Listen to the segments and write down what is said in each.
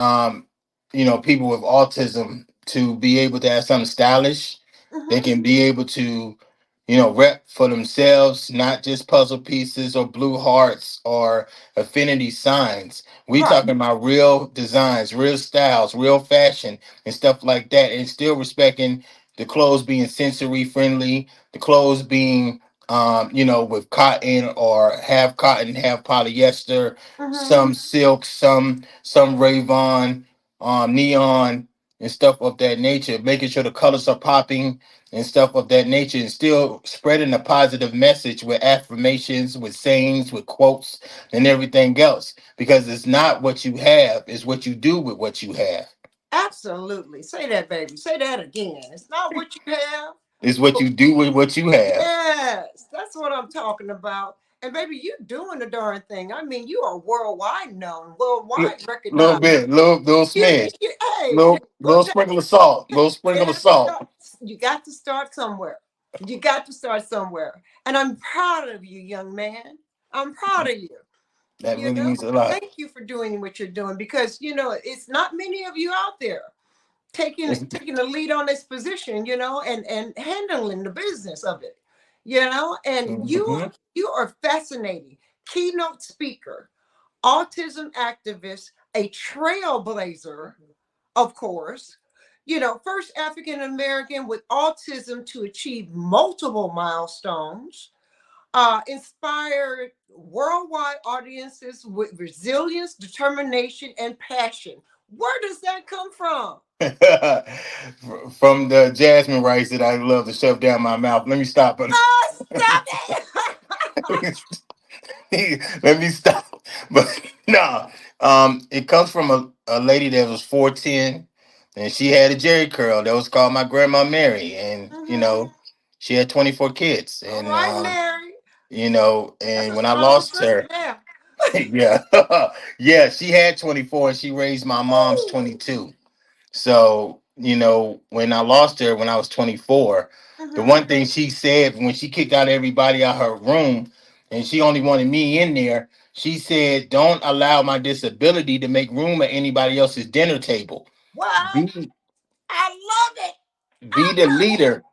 um, people with autism to be able to have something stylish. They Hmm. can be able to, rep for themselves, not just puzzle pieces or blue hearts or affinity signs. We Right. talking about real designs, real styles, real fashion and stuff like that, and still respecting the clothes being sensory friendly, the clothes being with cotton or half cotton, half polyester, Hmm. some silk, some Ravon, neon, and stuff of that nature. Making sure the colors are popping and stuff of that nature, and still spreading a positive message with affirmations, with sayings, with quotes, and everything else. Because it's not what you have; it's what you do with what you have. Absolutely. Say that, baby. Say that again. It's not what you have. It's what you do with what you have. Yes, that's what I'm talking about. And baby, you doing the darn thing. I mean, you are worldwide known, Li- worldwide Little recognized. bit, little smidge, Hey, little sprinkle of salt, little it sprinkle of has to salt. start. You got to start somewhere. You got to start somewhere. And I'm proud of you, young man. I'm proud of you. That You really know, means a lot. thank you for doing what you're doing because it's not many of you out there taking It's, taking the lead on this position, and handling the business of it, and you Mhm. you are fascinating. Keynote speaker, autism activist, a trailblazer, of course. First African American with autism to achieve multiple milestones, inspired worldwide audiences with resilience, determination, and passion. Where does that come from? From the jasmine rice that I love to shove down my mouth. Let me stop. Oh, stop it! Let me stop. But no, it comes from a lady that was 410, and she had a Jerry curl that was called my grandma Mary, and Hmm. she had 24 kids, All and right, Mary. That's and a when I strong lost drink her, now. yeah, yeah, she had 24, and she raised my mom's Ooh. 22. So, when I lost her when I was 24, the Hmm. one thing she said when she kicked out everybody out her room and she only wanted me in there, she said, "Don't allow my disability to make room at anybody else's dinner table. What? Be, I love it. be I the love it. leader.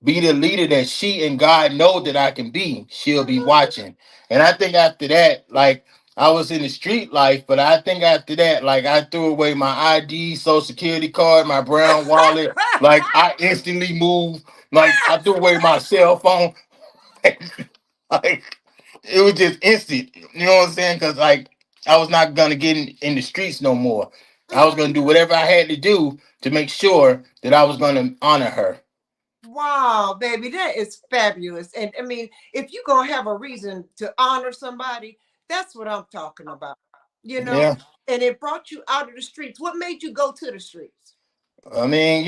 Be the leader that she and God know that I can be. She'll be Mhm. watching." And I think after that, like, I was in the street life, but I think after that, like, I threw away my ID, social security card, my brown wallet. Like, I instantly moved. Like, I threw away my cell phone. Like, it was just instant. You know what I'm saying? Because, like, I was not gonna get in the streets no more. I was gonna do whatever I had to do to make sure that I was gonna honor her. Wow, baby, that is fabulous. And I mean, if you're gonna have a reason to honor somebody, that's what I'm talking about. You know, Yeah. and it brought you out of the streets. What made you go to the streets? I mean,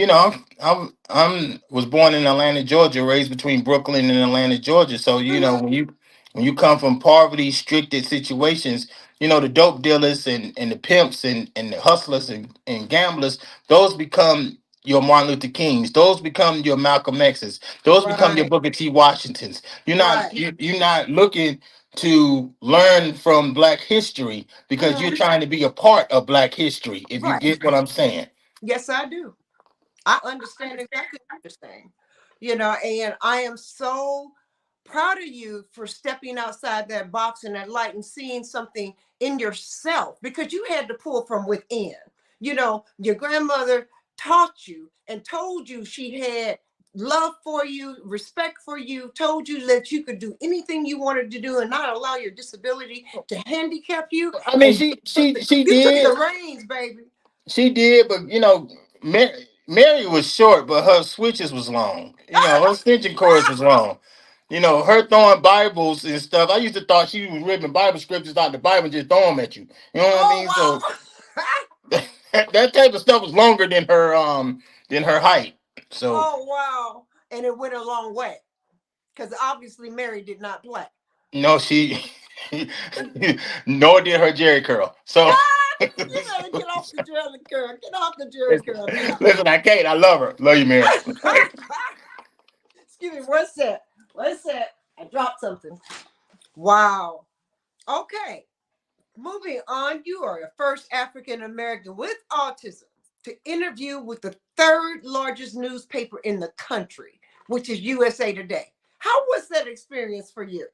I'm was born in Atlanta, Georgia, raised between Brooklyn and Atlanta, Georgia. So Hmm. when you come from poverty stricken situations, the dope dealers and the pimps and the hustlers and gamblers, those become your Martin Luther Kings. Those become your Malcolm X's. Those become your Right, Booker T. Washingtons. right. You're not looking to learn from Black history because you're Hmm. trying to be a part of Black history. If you Right. get what I'm saying. Yes, I do. I understand exactly what you're saying. And I am so proud of you for stepping outside that box and that light and seeing something in yourself because you had to pull from within. Your grandmother taught you and told you she had love for you, respect for you, told you that you could do anything you wanted to do and not allow your disability to handicap you. I mean, And she you took did, the reins, baby. but Mary was short, but her switches was long. Her extension cords was long. Her throwing Bibles and stuff. I used to thought she was ripping Bible scriptures out the Bible and just throwing them at you. You know what I Oh, mean? So wow. that type of stuff was longer than her height. So Oh, wow. And it went a long way because obviously Mary did not play. she nor did her Jerry curl. So You better get off the Jerry curl. Get off the Jerry curl now. listen, I can't. I love her. Love you, Mary. Excuse me. One sec. One sec. I dropped something. Wow. Okay. moving on, you are the first African American with autism to interview with the third largest newspaper in the country, which is USA Today. How was that experience for you?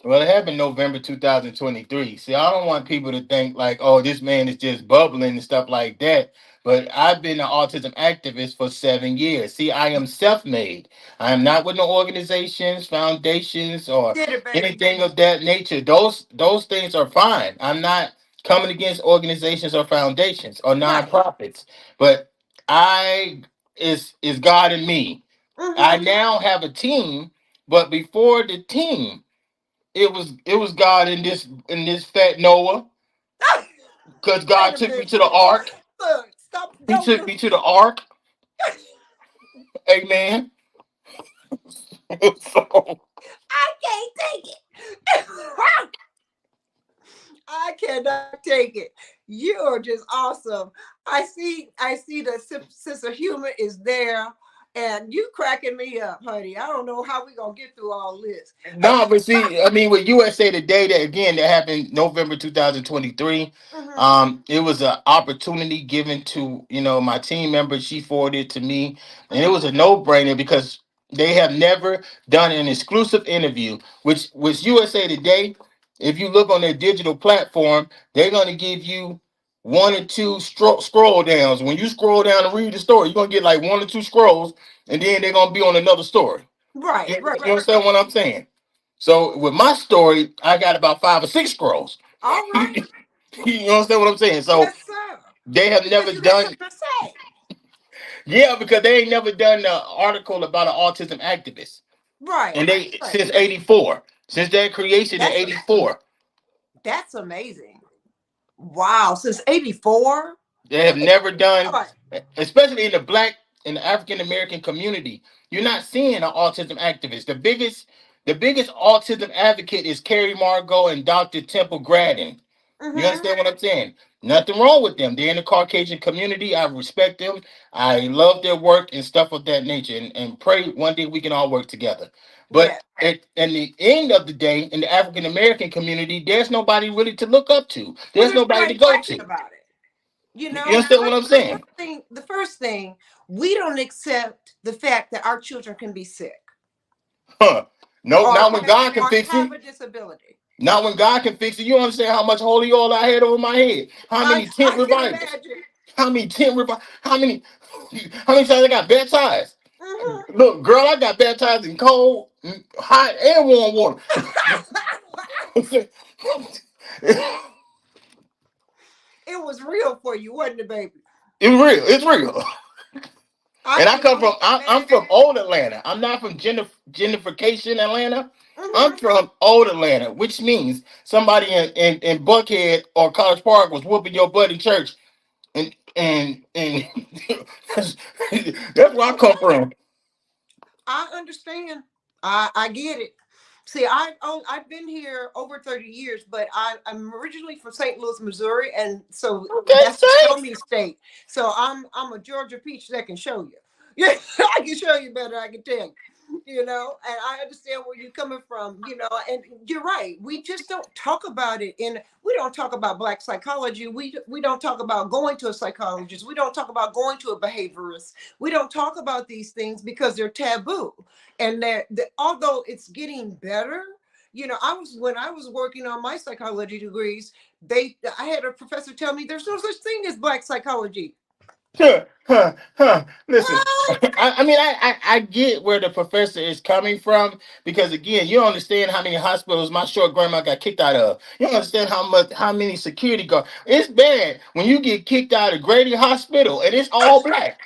Well, it happened November 2023. See, I don't want people to think like, oh, this man is just bubbling and stuff like that. But I've been an autism activist for 7 years. See, I am self-made. I am not with no organizations, foundations, or Did it, baby. anything of that nature. Those things are fine. I'm not coming against organizations or foundations or Right. nonprofits. But I is God in me. I Mm-hmm. now have a team, but before the team it was God in this fat Noah, because Wait God a took me minute. to the ark. Look, stop. He Don't took do me to the ark. Amen. So I can't take it. I cannot take it. You are just awesome. I see the sense of humor is there, and you cracking me up, honey. I don't know how we gonna get through all this. no, but see, I mean, with USA Today, that happened November 2023. Mhm. It was an opportunity given to my team member. She forwarded it to me, and it Mhm. was a no brainer because they have never done an exclusive interview. Which USA Today, if you look on their digital platform, they're gonna give you one or two scroll downs. When you scroll down and read the story, you're gonna get like one or two scrolls, and then they're gonna be on another story. Right, You understand what I'm saying? So with my story, I got about 5 or 6 scrolls. all right. You understand what I'm saying? So Yes, sir. they have never Because you got done, something to say. yeah, because they ain't never done an article about an autism activist, Right, and they right. since '84, since their creation in That's '84, that's amazing. Wow, since '84. they have never done, Right. especially in the African American community. You're not seeing an autism activist. The biggest autism advocate is Carrie Margot and Dr. Temple Grandin. You Mm-hmm. understand what I'm saying? Nothing wrong with them. They're in the Caucasian community. I respect them. I love their work and stuff of that nature. And pray one day we can all work together. Yeah. But at the end of the day, in the African American community, there's nobody really to look up to. Well, There's there's nobody to nobody go fighting to. about it. You You know, understand what I'm saying? the first thing, we don't accept the fact that our children can be sick Huh. No, or not when God can or fix have it. a disability. Not when God can fix it. You understand how much holy oil I had over my head? How I many tent I can revivals? imagine. How many tent revivals? How many times I got baptized? Mhm. Look, girl, I got baptized in cold, hot, and warm water. It It was real for you, wasn't it, baby? real. It's real. I And I can come from. only I'm from imagine. old Atlanta. I'm not from gentrification Atlanta. I'm Mhm. from old Atlanta, which means somebody in Buckhead or College Park was whooping your butt in church, and that's where I come Okay, from. I understand. I get it. See, I've been here over 30 years, but I'm originally from St. Louis, Missouri, and so Okay, that's the say. show me state. So I'm a Georgia peach that can show you. Yeah, I can show you better. I can tell you. And I understand where you're coming from. And you're right. We just don't talk about it, and we don't talk about Black psychology. We don't talk about going to a psychologist. We don't talk about going to a behaviorist. We don't talk about these things because they're taboo, and although it's getting better. I was when I was working on my psychology degrees, I had a professor tell me there's no such thing as Black psychology. Huh, huh, huh. Listen, What? I mean, I get where the professor is coming from because again, you don't understand how many hospitals my short grandma got kicked out of. You don't understand how many security guards. It's bad when you get kicked out of Grady Hospital and it's all black.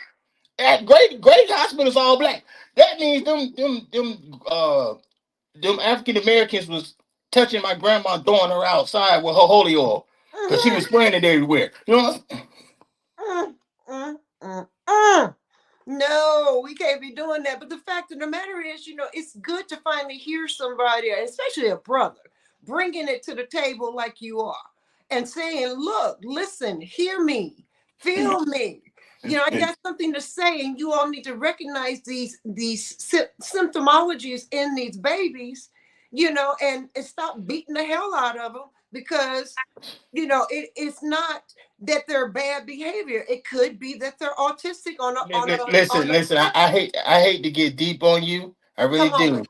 At Grady Hospital is all black. That means them African Americans was touching my grandma, throwing her outside with her holy oil because she was Mhm. spraying it everywhere. You know. Mm, mm, mm, mm. No, we can't be doing that. But the fact of the matter is, it's good to finally hear somebody, especially a brother, bringing it to the table like you are and saying, look, listen, hear me, feel me. I got something to say, and you all need to recognize these symptomologies in these babies, and stop beating the hell out of them because it's not that they're bad behavior. It could be that they're autistic on a Listen. I hate to get deep on you. I really come on do. with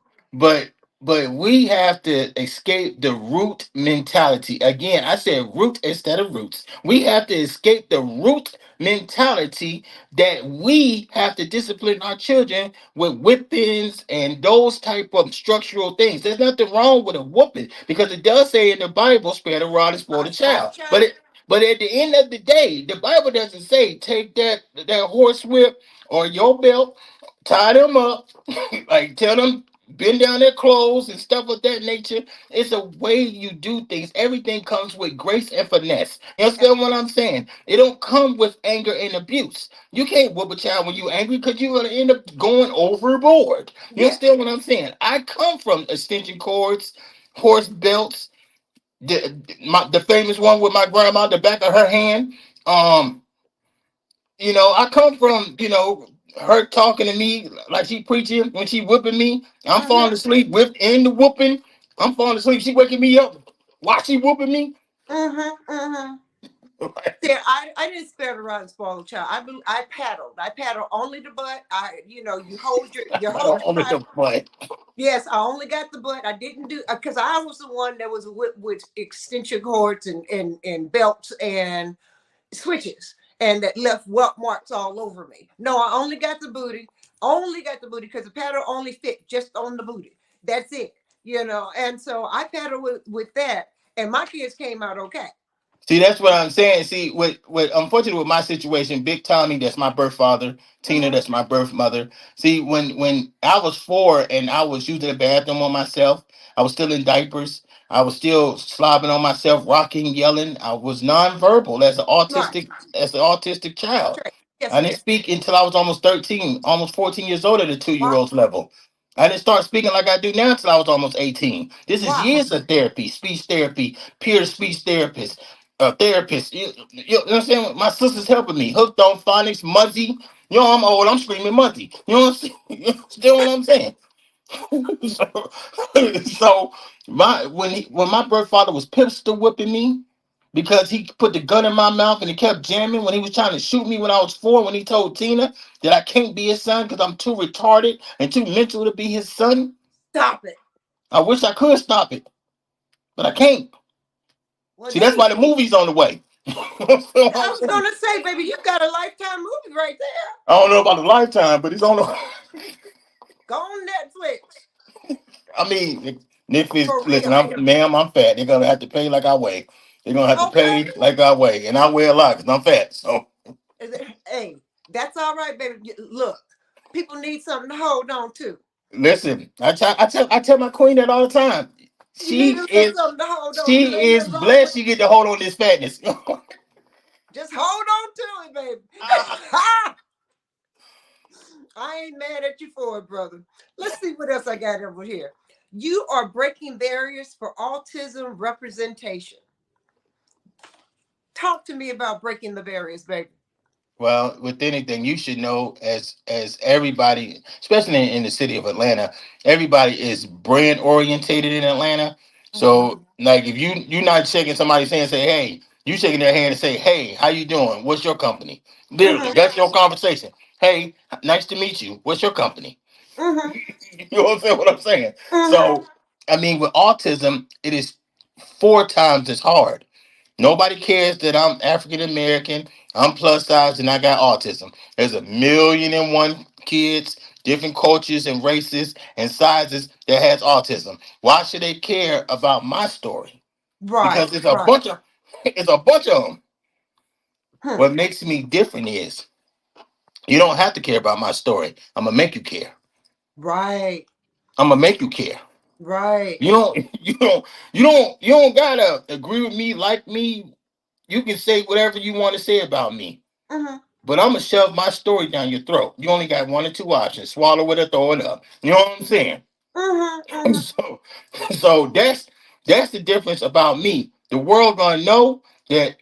But we have to escape the root mentality. Again, I said root instead of roots. We have to escape the root mentality that we have to discipline our children with whippings and those type of structural things. There's nothing wrong with a whooping because it does say in the Bible, spare the rod and spoil the the child. child. But at the end of the day, the Bible doesn't say take that horse whip or your belt, tie them up, like tell them bend down their clothes and stuff of that nature. It's a way you do things. Everything comes with grace and finesse. You understand what I'm saying? It don't come with anger and abuse. You can't whoop a child when you angry because you're gonna end up going overboard. You Yes. understand what I'm saying? I come from extension cords, horse belts, the famous one with my grandma, the back of her hand. Um, I come from, her talking to me like she preaching when she whipping me. I'm Mm-hmm. falling asleep with in the whooping. I'm falling asleep. She waking me up while she whooping me. Mm-hmm. Mm-hmm. Yeah, I didn't spare the rod and spoil the child. I paddled. I paddled only the butt. You hold I don't your child. know what. Yes, I only got the butt. I didn't do because I was the one that was with extension cords and belts and switches and that left welt marks all over me. No, I only got the booty. Only got the booty because the paddle only fit just on the booty. That's it. And so I paddled with that, and my kids came out okay. See, that's what I'm saying. See, with unfortunately with my situation, Big Tommy, that's my birth father, Tina, Mm-hmm. that's my birth mother. See, when I was 4 and I was using the bathroom on myself, I was still in diapers. I was still slobbing on myself, rocking, yelling. I was nonverbal Right. as an autistic child. Right. Yes, I ma'am. didn't speak until I was almost 13, almost 14 years old at a 2 year Wow. old's level. I didn't start speaking like I do now until I was almost 18. This is Wow. years of therapy, speech therapy, peer speech therapist, therapist. You know what I'm saying? My sister's helping me. Hooked on phonics, Muzzy. I'm old. I'm screaming Muzzy. You know what I'm saying? You understand what I'm saying? so when my birth father was pistol whipping me because he put the gun in my mouth and it kept jamming when he was trying to shoot me when I was 4 when he told Tina that I can't be his son because I'm too retarded and too mental to be his son. Stop it. I wish I could stop it, but I can't. Well, See, that's dang. why the movie's on the way. I was gonna say, baby, you got a lifetime movie right there. I don't know about the Lifetime, but it's on the. Go on Netflix. I mean, Netflix. For Listen, real. I'm fat. They're gonna have to pay like I weigh. They're gonna have to Okay. pay like I weigh, and I weigh a lot because I'm fat. So Hey, that's all right, baby. Look, people need something to hold on to. listen, I tell my queen that all the time. You need She a little is something to hold on to. she Ain't is nothing wrong with blessed. She get to hold on this fatness. just hold on to it, baby. I ain't mad at you for it, brother. Let's see what else I got over here. You are breaking barriers for autism representation. Talk to me about breaking the barriers, baby. Well, with anything, you should know as everybody, especially in the city of Atlanta, everybody is brand orientated in Atlanta. So, Mm-hmm. like, if you're not shaking somebody's hand, and say, "Hey," you shaking their hand and say, "Hey, how you doing? What's your company?" Literally, Mm-hmm. that's your conversation. Hey, nice to meet you. What's your company? Mm-hmm. You know what I'm saying? Mm-hmm. So, I mean, with autism, it is 4 times as hard. Nobody cares that I'm African American, I'm plus size, and I got autism. There's a million and one kids, different cultures and races and sizes that has autism. Why should they care about my story? Right, Because right. it's a bunch of them. Hmm. What makes me different is you don't have to care about my story. I'm gonna make you care. Right, I'm gonna make you care. right. You don't, you don't gotta agree with me, like me. You can say whatever you want to say about me. Mm-hmm. But I'm gonna shove my story down your throat. You only got one or two options: swallow it or throw it up. You know what I'm saying? Mm-hmm. Mm-hmm. so, so that's the difference about me. The world gonna know that.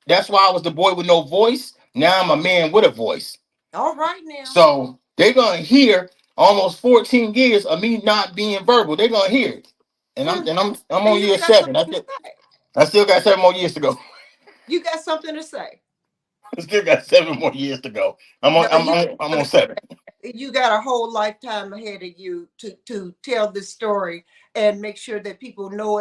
That's why I was the boy with no voice. Now I'm a man with a voice. All right now. So they're gonna hear almost 14 years of me not being verbal. They're gonna hear it, and I'm Mm. and I'm And on you year got seven. something That's to it. say. I still got 7 more years to go. You got something to say. I still got 7 more years to go. I'm on. No, I'm on 7. you got a whole lifetime ahead of you to tell this story and make sure that people know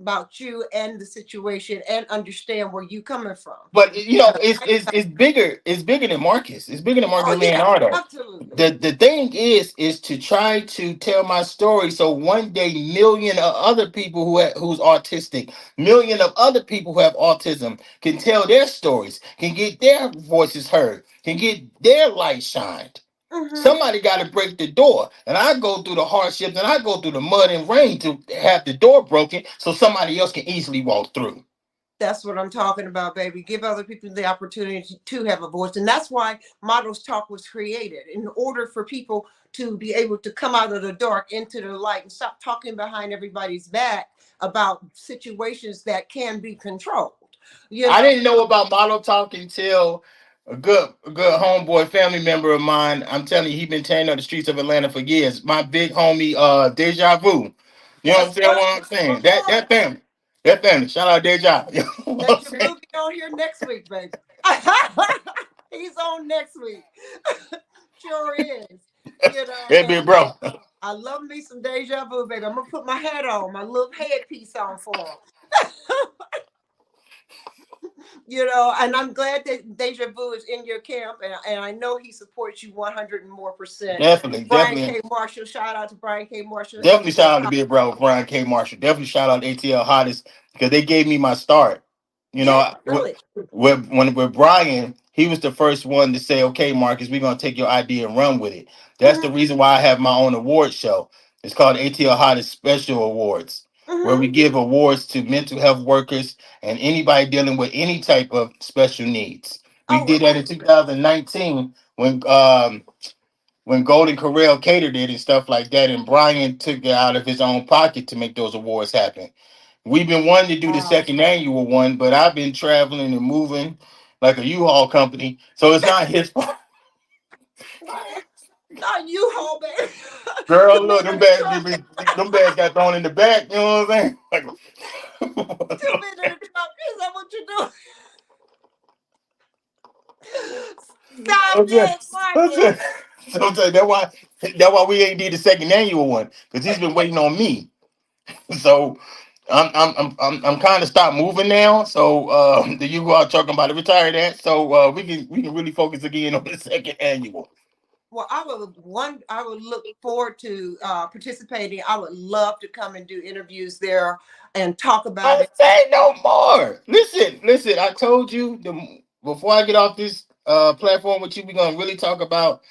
about you and the situation and understand where you coming from. But You know, it's bigger. It's bigger than Marcus. It's bigger than Marcus oh yeah, Leonardo. absolutely. The thing is to try to tell my story so one day million of other people who's autistic, million of other people who have autism can tell their stories, can get their voices heard, can get their light shined. Hmm. Somebody got to break the door, and I go through the hardships and I go through the mud and rain to have the door broken so somebody else can easily walk through. That's what I'm talking about, baby. Give other people the opportunity to have a voice. And that's why Models Talk was created in order for people to be able to come out of the dark into the light and stop talking behind everybody's back about situations that can be controlled. You I know, didn't know about Model Talk until a good homeboy family member of mine. I'm telling you, he been tearing up the streets of Atlanta for years. My big homie, Deja Vu. You know that's right. what I'm My saying? boy. That family. Shout out Deja. You know what I'm Deja saying? Vu be on here next week, baby. He's on next week. Sure is. You know, That and big bro. I love me some Deja Vu, baby. I'm gonna put my hat on, my little headpiece on for him. You know, and I'm glad that Deja Vu is in your camp, and I know he supports you 100 and more percent. Definitely, Brian definitely. K. Marshall, shout out to Brian K. Marshall, Definitely shout out to ATL. Big Bro Brian K. Marshall. Definitely shout out ATL Hottest because they gave me my start. You Yeah, know, really. with Brian, he was the first one to say, "Okay, Marcus, we're gonna take your idea and run with it." That's the Hmm. reason why I have my own award show. It's called ATL Hottest Special Awards, where Hmm. we give awards to mental health workers and anybody dealing with any type of special needs. We Oh, did that in 2019 when Golden Corral catered it and stuff like that, and Brian took it out of his own pocket to make those awards happen. We've been wanting to do the wow. second annual one, but I've been traveling and moving like a U-Haul company, so it's not his fault. Not you, whole baby. You Girl, look, moving the truck. them bags got thrown in the back. You know what I'm saying? You been in the truck. Is that what you do? Stop Okay, it, Marcus. okay. So that's why we ain't did the second annual one because he's been waiting on me. So I'm kind of stopped moving now. So the you are talking about to retire that. So we can really focus again on the second annual. Well, I would look forward to participating. I would love to come and do interviews there and talk about Don't it. say no more. Listen. I told you before I get off this platform with you, we're gonna really talk about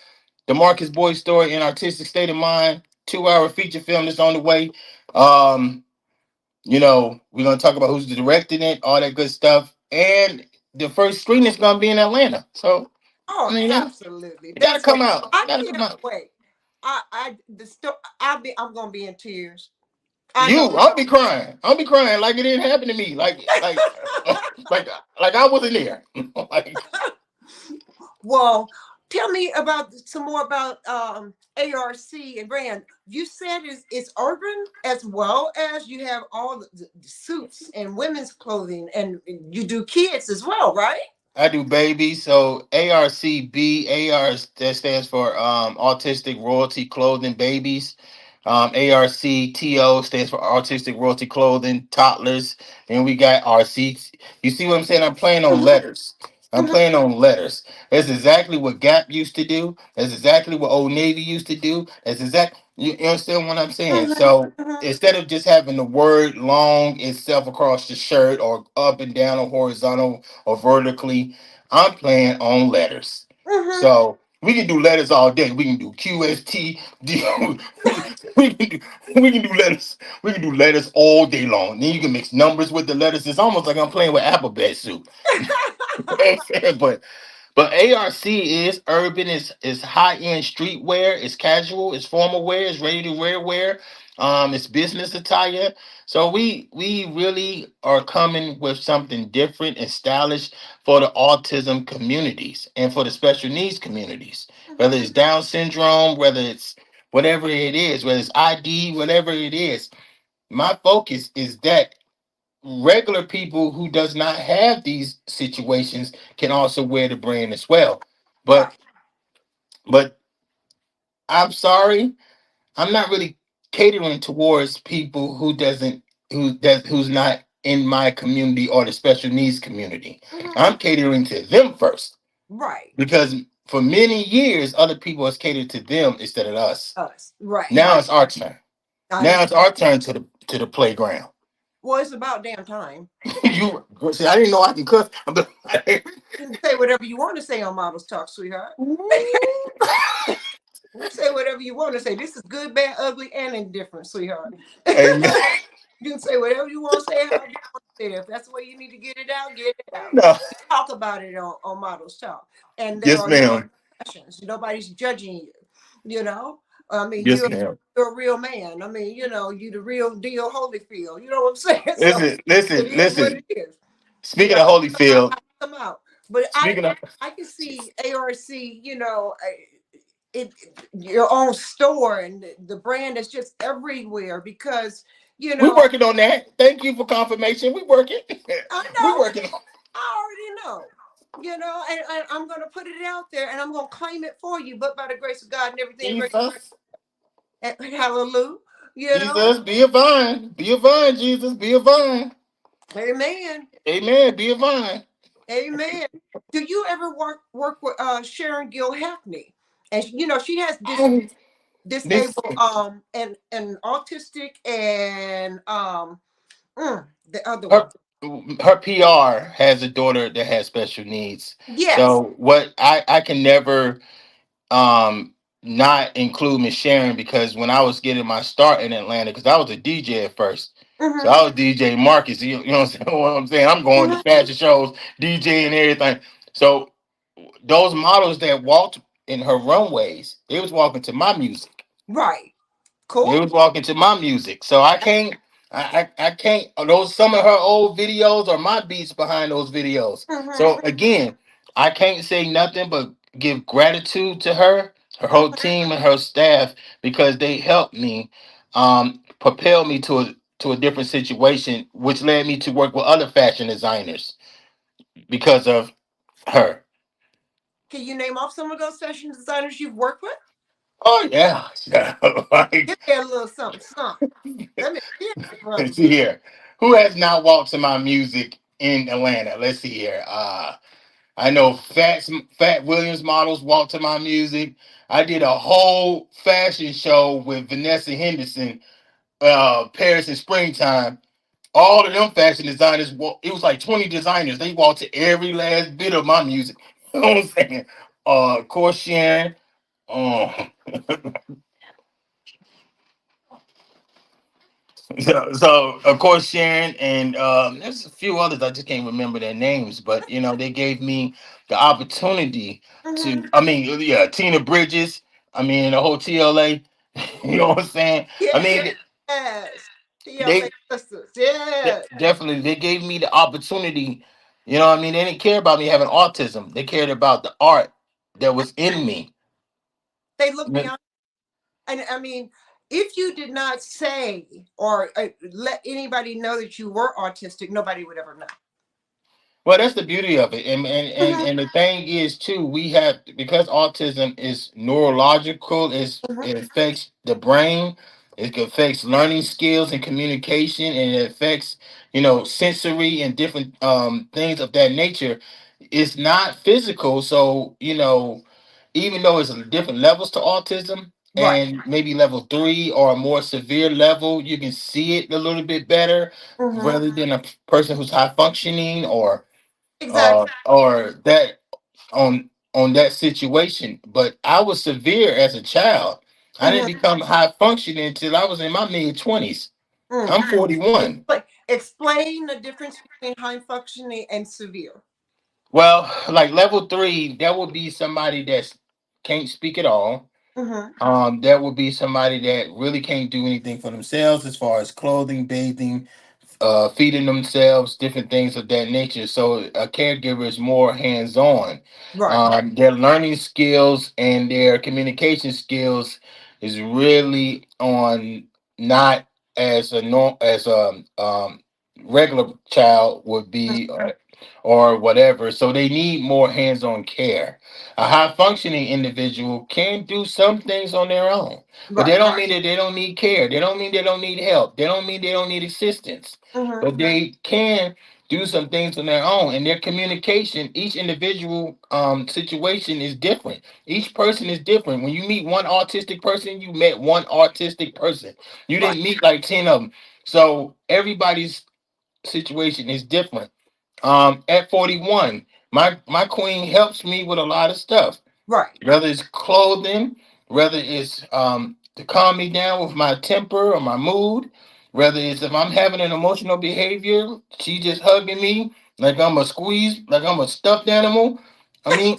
the Marcus Boyd story and artistic state of mind. 2 hour feature film that's on the way. Um, we're gonna talk about who's directing it, all that good stuff, and the first screen is gonna be in Atlanta. So I Oh, mean, absolutely. it gotta That's what come out. It I gotta come can't out. wait. I'm gonna be in tears. I know. I'll be crying. I'll be crying like it didn't happen to me. Like like I wasn't there. Like Well, tell me about some more about ARC and brand. You said it's urban as well as you have all the suits and women's clothing, and you do kids as well, right? I do baby. So ARCB, that stands for Autistic Royalty Clothing Babies. ARCTO stands for Autistic Royalty Clothing Toddlers. And we got RC. You see what I'm saying? I'm playing on Hmm. letters. I'm playing on letters. That's exactly what Gap used to do. That's exactly what Old Navy used to do. You understand what I'm saying? Hmm. So Hmm. instead of just having the word long itself across the shirt or up and down or horizontal or vertically, I'm playing on letters. Hmm. So we can do letters all day. We can do QST. We can do, we can do letters. We can do letters all day long. Then you can mix numbers with the letters. It's almost like I'm playing with alphabet soup. but ARC is urban, is high end streetwear, it's casual, it's formal wear, it's ready to wear. It's business attire. So we really are coming with something different and stylish for the autism communities and for the special needs communities. Whether it's Down syndrome, whether it's whatever it is, whether it's ID, whatever it is. My focus is that regular people who does not have these situations can also wear the brand as well. But Right. but I'm sorry, I'm not really catering towards people who's not in my community or the special needs community. Hmm. I'm catering to them first Right. because for many years other people has catered to them instead of us. Us. Right. Now it's our turn. I Now understand. it's our turn to the playground. Well, it's about damn time. You see, I didn't know I can cuss. You can say whatever you want to say on Models Talk, sweetheart. You say whatever you want to say. This is good, bad, ugly, and indifferent, sweetheart. Amen. You can say whatever you want to say, however you want to say it. If that's the way you need to get it out, get it out. No. We talk about it on Models Talk. And there Yes, are no ma'am. questions. Nobody's judging you. You know? I mean, Yes, ma'am. you're a real man. I mean, you the real deal Holyfield. You know what I'm saying? So Listen, it listen, is what it listen. is. You Speaking know, of Holyfield, come out. But speaking of, I can see ARC, it your own store and the brand is just everywhere because we working on that. Thank you for confirmation. We working. I We know, working on I already know. And I'm gonna put it out there and I'm gonna claim it for you, but by the grace of God and everything great Jesus. and hallelujah, you know, Jesus, be a vine. Be a vine, Jesus. Be a vine. amen. Amen. Be a vine. Amen. Do you ever work with Sharon Gill Hackney? And she has this Oh, this disabled and autistic and the other her one. her PR has a daughter that has special needs. Yes. So what I can never not include Miss Sharon because when I was getting my start in Atlanta, because I was a DJ at first. So Hmm. I was DJ Marcus. You know what I'm saying? I'm going to Hmm. fashion shows, DJ and everything. So those models that walked in her runways, they was walking to my music. Right. They Cool. was walking to my music. So I can't I can't those some of her old videos are my beats behind those videos. So Hmm. again, I can't say nothing but give gratitude to her, her whole team and her staff because they helped me propel me to a different situation, which led me to work with other fashion designers because of her. Can you name off some of those fashion designers you've worked with? Oh yeah. Yeah. Give Like, me a little something, something. Let me hear it, brother. let's see here. Who has not walked to my music in Atlanta? Let's see here. I know Fat Williams models walked to my music. I did a whole fashion show with Vanessa Henderson, Paris in springtime. All of them fashion designers, it was like 20 designers. They walked to every last bit of my music. You know what I'm saying? Of course, Sharon. Um, so of course Sharon and there's a few others I just can't remember their names, but they gave me the opportunity to. Hmm. I mean, yeah, Tina Bridges. I mean, the whole TLA. You know what I'm saying? I mean, Yes. TLA they sisters. Yeah. definitely they gave me the opportunity. You know what I mean? They didn't care about me having autism. They cared about the art that was in me. They look beyond. And I mean, if you did not say or let anybody know that you were autistic, nobody would ever know. Well, that's the beauty of it, Hmm. and the thing is too, we have because autism is neurological, Hmm. it affects the brain, it affects learning skills and communication, and it affects sensory and different things of that nature. It's not physical, so even though it's different levels to autism, Right. and maybe level 3 or a more severe level, you can see it a little bit better Hmm. rather than a person who's high functioning Exactly. or that on that situation. But I was severe as a child. I didn't Hmm. become high functioning until I was in my mid 20s. Mm. I'm 41. Explain the difference between high functioning and severe. Well, like level 3, that would be somebody that can't speak at all. Hmm. That would be somebody that really can't do anything for themselves as far as clothing, bathing, feeding themselves, different things of that nature. So a caregiver is more hands-on. Right. Their learning skills and their communication skills is really on not as a regular child would be, or whatever. So they need more hands-on care. A high-functioning individual can do some things on their own, but they Right. don't mean that they don't need care. They don't mean they don't need help. They don't mean they don't need assistance. Mm-hmm. But they can do some things on their own, and their communication, each individual situation is different. Each person is different. When you meet one autistic person, you met one autistic person. You Right. didn't meet like 10 of them. So everybody's situation is different. At 41, my queen helps me with a lot of stuff, Right. whether it's clothing, whether it's to calm me down with my temper or my mood, whether it's if I'm having an emotional behavior, she just hugging me like I'm a squeeze, like I'm a stuffed animal. I mean,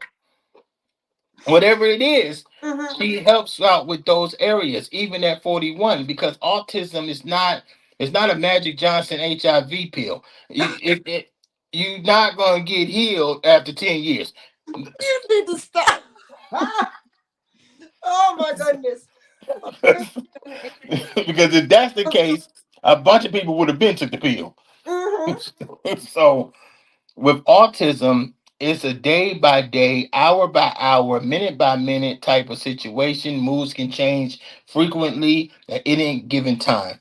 whatever it is, Mm-hmm. she helps out with those areas, even at 41, because autism is not, it's not a Magic Johnson HIV pill. You're not gonna get healed after 10 years. You need to stop. Oh my goodness. Because if that's the case, a bunch of people would have been took the pill. Mm-hmm. So with autism, it's a day by day, hour by hour, minute by minute type of situation. Moods can change frequently at any given time.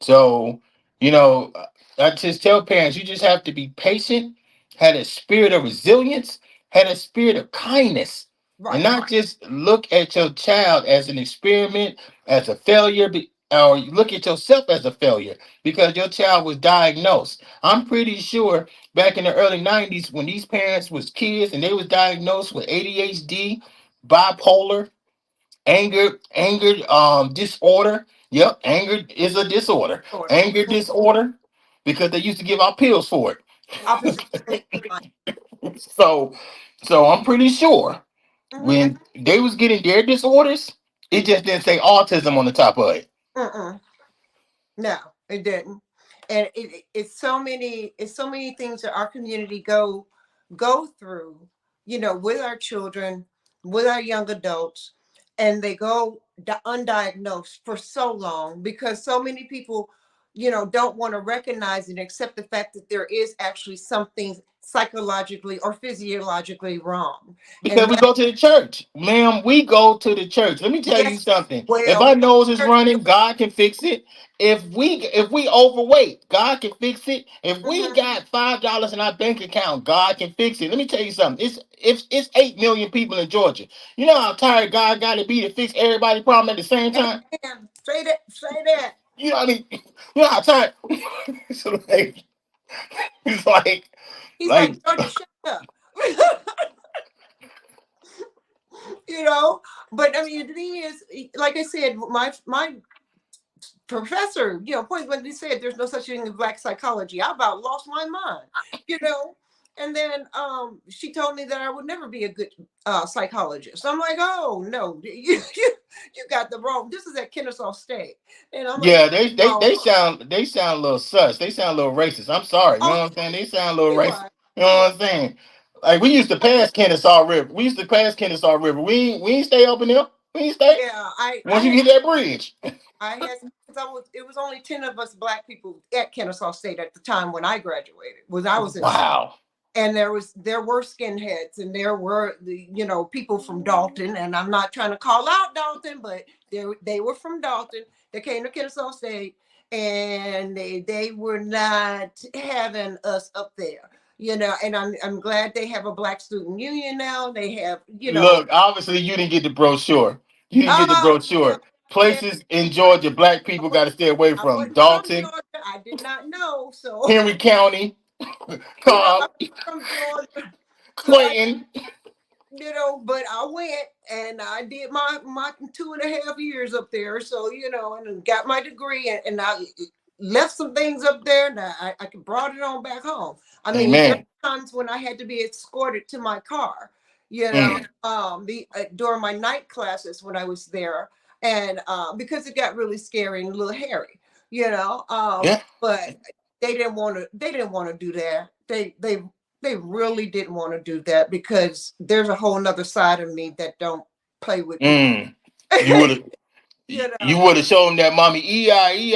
So, you know, I just tell parents, you just have to be patient, had a spirit of resilience, had a spirit of kindness, and Right. not just look at your child as an experiment, as a failure, or look at yourself as a failure because your child was diagnosed. I'm pretty sure back in the early 90s when these parents was kids and they was diagnosed with ADHD, bipolar, anger disorder. Yep, anger is a disorder. Order. Anger disorder, because they used to give out pills for Opposite state line. it. So I'm pretty sure Mm-hmm. when they was getting their disorders, it just didn't say autism on the top of it. Mm-mm. No, it didn't. And it's so many things that our community go through, with our children, with our young adults, and they go undiagnosed for so long because so many people, don't want to recognize and accept the fact that there is actually something psychologically or physiologically wrong. Because And we that, go to the church, ma'am. We go to the church. Let me tell you yes, something. If well, our nose is church, running, God can fix it. If we overweight, God can fix it. If we mhm, got $5 in our bank account, God can fix it. Let me tell you something. It's 8 million people in Georgia. You know how tired God got to be to fix everybody's problem at the same time. amen. Say that. You know what I mean? You know how tired. So like, it's He's like, like Georgia, shut up. you know, but I mean, the thing is, like I said, my professor, point blank, he said there's no such thing as black psychology. I about lost my mind, you know. And then she told me that I would never be a good psychologist. I'm like, oh no, you got the wrong. This is at Kennesaw State, and I'm like, yeah, they oh, sound a little sus. They sound a little racist. I'm sorry. You know oh, what I'm saying? They sound a little you racist. are, You know you are. what I'm saying? Like we used to pass Kennesaw River. We used to pass Kennesaw River. We ain't stay up in there. We ain't stay. Yeah, I Once you had hit that bridge. I had it was only 10 of us black people at Kennesaw State at the time when I graduated. Was I was in Wow. and there were skinheads and there were the people from Dalton, and I'm not trying to call out Dalton, but they were from Dalton. They came to Kennesaw State, and they were not having us up there. And I'm glad they have a black student union now. They have, Look, obviously you didn't get the brochure. You didn't get the well, brochure. yeah, Places in Georgia black I people got was to stay away I from. wasn't from Dalton, Georgia. I did not know. So, Henry County, I'm Cobb, from Georgia. So Clayton. but I went and I did my 2.5 years up there. So, and got my degree, and I left some things up there, and I brought it on back home. I mean, there Amen. were times when I had to be escorted to my car, Mm. during my night classes when I was there, and because it got really scary and a little hairy, Yeah. but they didn't want to do that. They really didn't want to do that because there's a whole nother side of me that don't play with people. Mm. You would have. You You know. would have shown that mommy EI.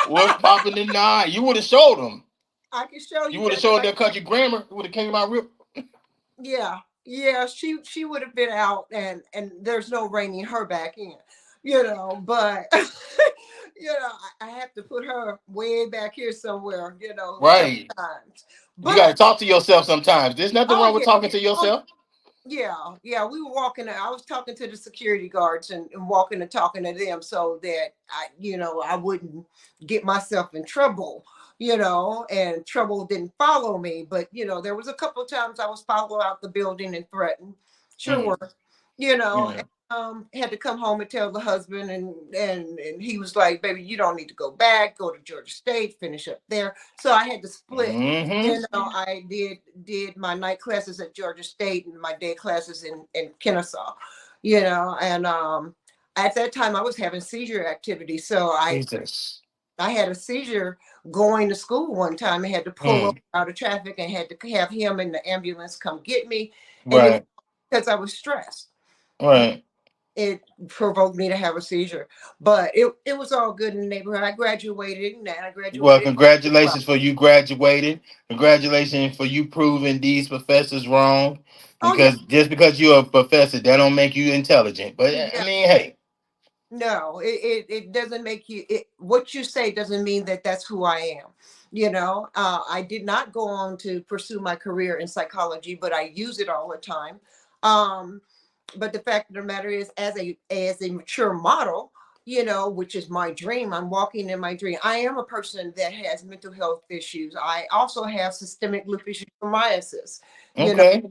What's popping in nine? You would have showed them. I can show You you would have that. showed that country grammar. It would have came out real. Yeah, yeah, she would have been out, and there's no reining her back in, you know. But I have to put her way back here somewhere, Right. sometimes. You got to But talk to yourself sometimes. There's nothing oh wrong with yeah, talking to oh yourself. yeah, yeah. We were walking. I was talking to the security guards and walking and talking to them so that I wouldn't get myself in trouble, and trouble didn't follow me. But there was a couple of times I was followed out the building and threatened. Sure Mm, were, you know. yeah. Had to come home and tell the husband, and he was like, "Baby, you don't need to go back. Go to Georgia State, finish up there." So I had to split. Mm-hmm. I did my night classes at Georgia State and my day classes in Kennesaw, and at that time I was having seizure activity. So Jesus. I had a seizure going to school one time. I had to pull over Mm, out of traffic and had to have him in the ambulance come get me. And it was right. because I was stressed. Right. It provoked me to have a seizure. But it was all good in the neighborhood. I graduated and I Well, graduated well. congratulations for you graduating. Congratulations for you proving these professors wrong. Oh yeah. Because just because you're a professor, that don't make you intelligent. But I Yeah. mean, hey, No, it doesn't make you what you say doesn't mean that that's who I am. I did not go on to pursue my career in psychology, but I use it all the time. Um, but the fact of the matter is, as a mature model, which is my dream, I'm walking in my dream. I am a person that has mental health issues. I also have systemic lupus erythematosus. You know, okay.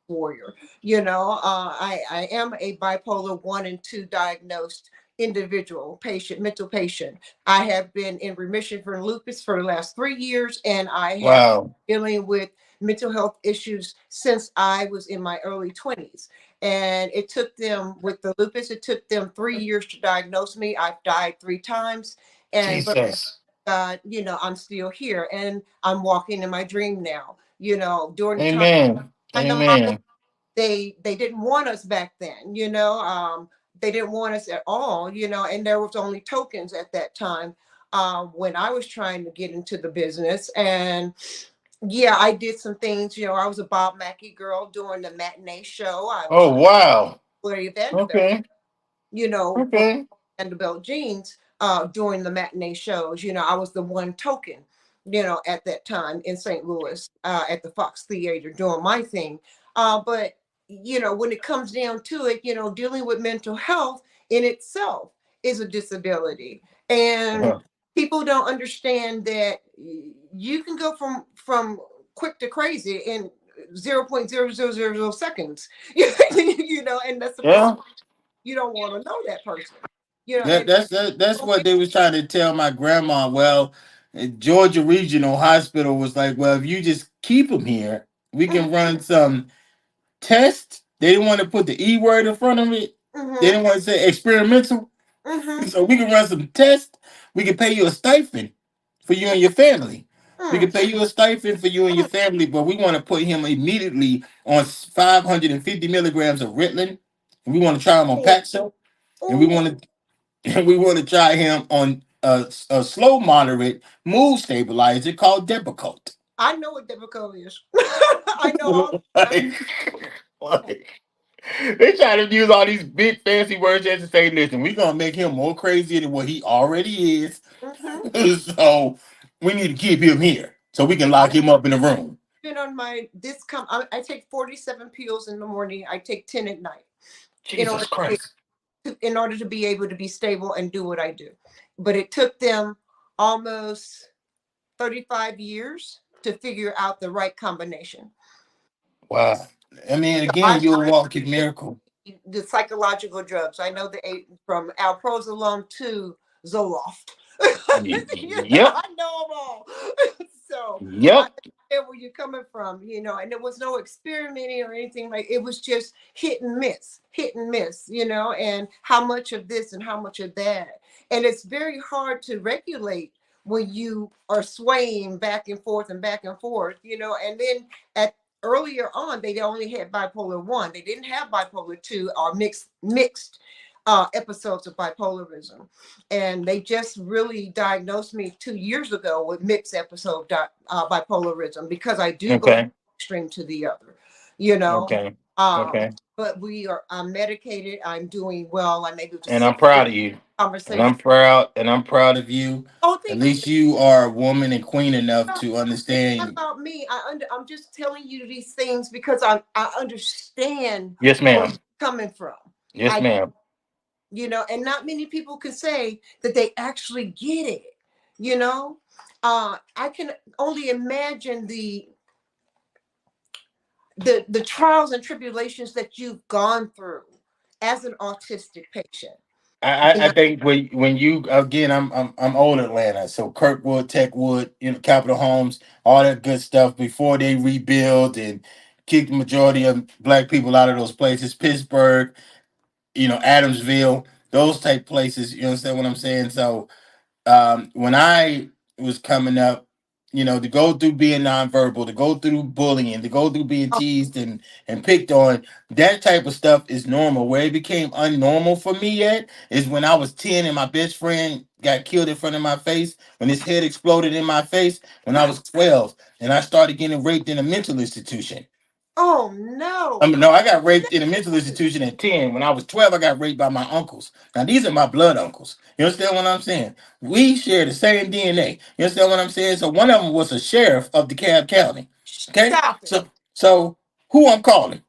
warrior. I am a bipolar 1 and 2 diagnosed individual patient, mental patient. I have been in remission for lupus for the last 3 years, and I have Wow. been dealing with mental health issues since I was in my early 20s. And it took them with the lupus, it took them 3 years to diagnose me. I've died 3 times. But Jesus. God, I'm still here and I'm walking in my dream now. During the time Amen. I know Amen. they didn't want us back then, they didn't want us at all, and there was only tokens at that time, when I was trying to get into the business. And yeah, I did some things. I was a Bob Mackie girl during the matinee show. I was Oh, wow. Gloria Vanderbilt, Okay. for Okay. Vanderbilt jeans, during the matinee shows. I was the one token, at that time in St. Louis, at the Fox Theater doing my thing. But when it comes down to it, dealing with mental health in itself is a disability, and Uh-huh. people don't understand that you can go from quick to crazy in 0.0000 seconds. And that's the problem. Yeah. You don't want to know that person. That, And that's that, that's what they was trying to tell my grandma. Well, Georgia Regional Hospital was like, well, if you just keep him here, we can run some tests. They didn't want to put the E word in front of it. They mm-hmm, didn't want to say experimental. mm-hmm, So we can run some tests. We can pay you a stipend for you and your family. We can mm, pay you a stipend for you and your mm, family, but we want to put him immediately on 550 milligrams of Ritalin. And we want to try him on oh, Paxil, and we oh. want to we want to try him on a slow moderate mood stabilizer called Depakote. I know what difficult is. I know all that. like, like, they try to use all these big fancy words just to say, listen, we're gonna make him more crazy than what he already is. Mm-hmm. So we need to keep him here so we can lock I've him up in a room. been on I take 47 pills in the morning. I take 10 at night in order Jesus Christ. to be able to be stable and do what I do. But it took them almost 35 years to figure out the right combination. Wow. I mean, I again, you're a walking miracle. the psychological drugs. I know from alprazolam to Zoloft. Yep. I know them all. So I Yep. understand where you're coming from, and there was no experimenting or anything. Like, it was just hit and miss, and how much of this and how much of that. And it's very hard to regulate when you are swaying back and forth, and then at earlier on they only had bipolar 1. They didn't have bipolar 2 or mixed. episodes of bipolarism, and they just really diagnosed me 2 years ago with mixed episode bipolarism, because I do go Okay. extreme to the other, you know. Okay. Um, Okay. but I'm medicated. I'm doing well. I'm able to And sit I'm with proud of you. And conversation. I'm proud. And I'm proud of you. Oh, At thank you. least you are a woman and queen enough No, to it's not understand. about me. I'm just telling you these things because I understand Yes, where ma'am. you're coming from. Yes, I, ma'am. and not many people can say that they actually get it. You know, I can only imagine the trials and tribulations that you've gone through as an autistic patient. You I know, think when you again, I'm old Atlanta, so Kirkwood, Techwood, Capitol Homes, all that good stuff before they rebuild and kick the majority of black people out of those places. Pittsburgh, Adamsville, those type places. You understand what I'm saying? So when I was coming up, to go through being nonverbal, to go through bullying, to go through being oh, teased and picked on, that type of stuff is normal. Where it became unnormal for me yet is when I was 10 and my best friend got killed in front of my face, when his head exploded in my face, when I was 12, and I started getting raped in a mental institution. oh no. No, I got raped in a mental institution at 10. When I was 12, I got raped by my uncles. Now, these are my blood uncles. You understand what I'm saying? We share the same DNA. You understand what I'm saying? So one of them was a sheriff of DeKalb County. Okay? Stop it. So who I'm calling?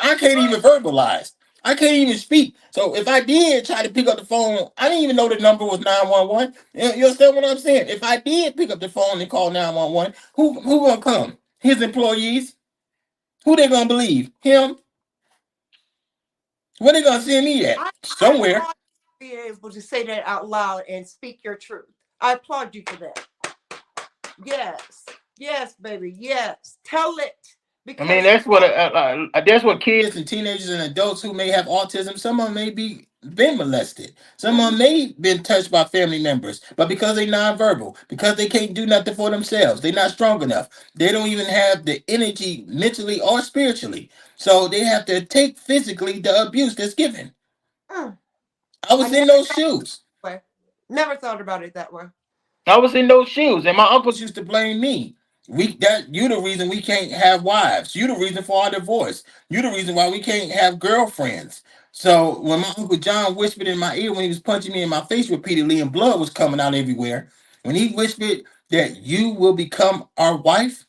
I can't even verbalize. I can't even speak. So if I did try to pick up the phone, I didn't even know the number was 911. You understand what I'm saying? If I did pick up the phone and call 911, who gonna come? His employees? Who they gonna believe? Him? Where they gonna send me at? I Somewhere. applaud you for being able to say that out loud and speak your truth. I applaud you for that. Yes. Yes, baby. Yes. Tell it. I mean, Because that's what kids and teenagers and adults who may have autism. Some of them may be been molested. Some of mhm, them may been touched by family members, but because they nonverbal, because they can't do nothing for themselves, they're not strong enough. They don't even have the energy mentally or spiritually, so they have to take physically the abuse that's given. mm, I I was in never those thought shoes. that way. Never thought about it that way. I was in those shoes, and my uncles used to blame me. You the reason we can't have wives. You the reason for our divorce. You the reason why we can't have girlfriends. So when my uncle John whispered in my ear when he was punching me in my face repeatedly and blood was coming out everywhere, when he whispered that you will become our wife,